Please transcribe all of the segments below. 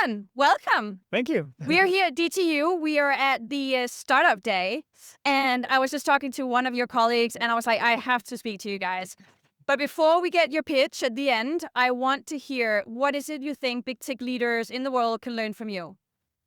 Stefan, welcome. Thank you. We're here at DTU. We are at the Startup Day. And I was just talking to one of your colleagues and I was like, I have to speak to you guys. But before we get your pitch at the end, I want to hear, what is it you think big tech leaders in the world can learn from you?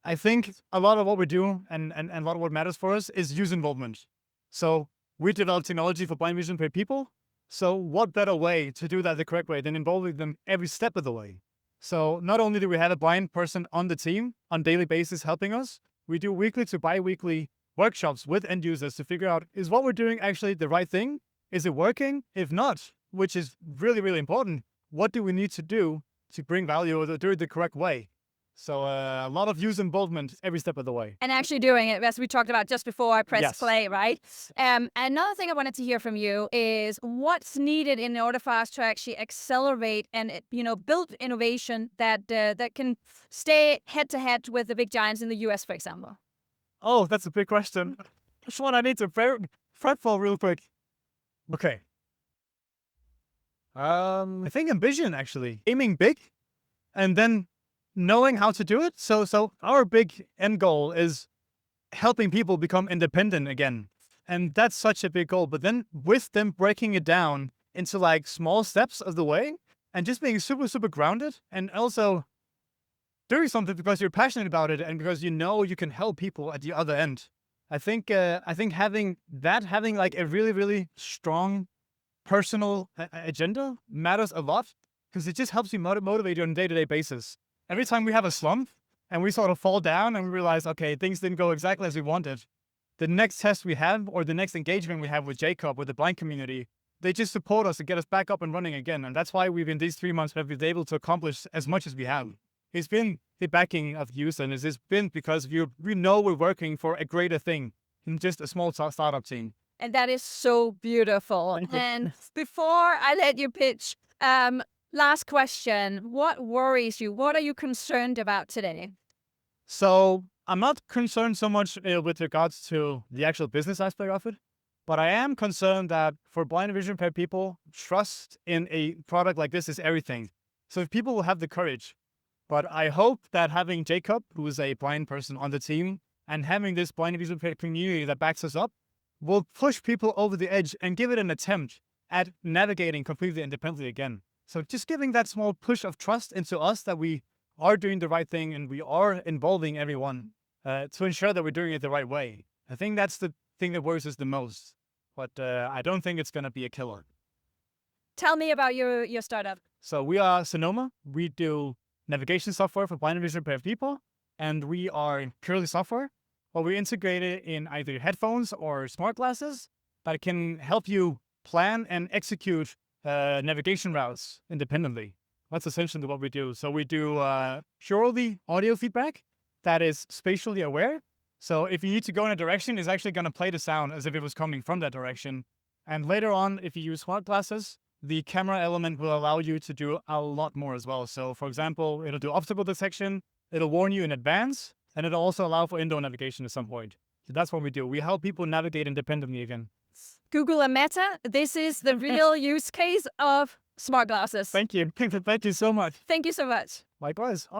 I think a lot of what we do and a lot of what matters for us is user involvement. So we develop technology for blind vision impaired people. So what better way to do that the correct way than involving them every step of the way? So not only do we have a blind person on the team on a daily basis helping us, we do weekly to bi-weekly workshops with end users to figure out, is what we're doing actually the right thing? Is it working? If not, which is really, really important, what do we need to do to bring value or do it the correct way? So a lot of user involvement every step of the way. And actually doing it, as we talked about just before I pressed Yes. play, right? Another thing I wanted to hear from you is what's needed in order for us to actually accelerate and build innovation that can stay head to head with the big giants in the US, for example. Oh, that's a big question. Which one I need to prep for real quick? Okay. I think ambition, actually. Aiming big and then knowing how to do it. So our big end goal is helping people become independent again. And that's such a big goal. But then with them breaking it down into like small steps of the way and just being super, super grounded and also doing something because you're passionate about it and because you know you can help people at the other end. I think having like a really, really strong personal agenda matters a lot because it just helps you motivate you on a day-to-day basis. Every time we have a slump and we sort of fall down and we realize, okay, things didn't go exactly as we wanted, the next test we have or the next engagement we have with Jacob, with the blind community, they just support us to get us back up and running again. And that's why we've in these 3 months have been able to accomplish as much as we have. It's been the backing of youth and it's been because we know we're working for a greater thing than just a small startup team. And that is so beautiful. And before I let you pitch, last question, what worries you? What are you concerned about today? So I'm not concerned so much with regards to the actual business aspect of it, but I am concerned that for blind and vision impaired people, trust in a product like this is everything. So if people will have the courage, but I hope that having Jacob, who is a blind person on the team, and having this blind and vision impaired community that backs us up, will push people over the edge and give it an attempt at navigating completely independently again. So just giving that small push of trust into us that we are doing the right thing and we are involving everyone to ensure that we're doing it the right way. I think that's the thing that worries us the most, but I don't think it's going to be a killer. Tell me about your startup. So we are Synoma. We do navigation software for blind and vision impaired people, and we are purely software. Well, we integrate it in either headphones or smart glasses that can help you plan and execute navigation routes independently. That's essentially what we do. So we do purely audio feedback that is spatially aware. So if you need to go in a direction, it's actually going to play the sound as if it was coming from that direction. And later on, if you use smart glasses, the camera element will allow you to do a lot more as well. So for example, it'll do obstacle detection, it'll warn you in advance, and it'll also allow for indoor navigation at some point. So that's what we do. We help people navigate independently again. Google and Meta, this is the real use case of smart glasses. Thank you. Thank you so much. Thank you so much. Likewise.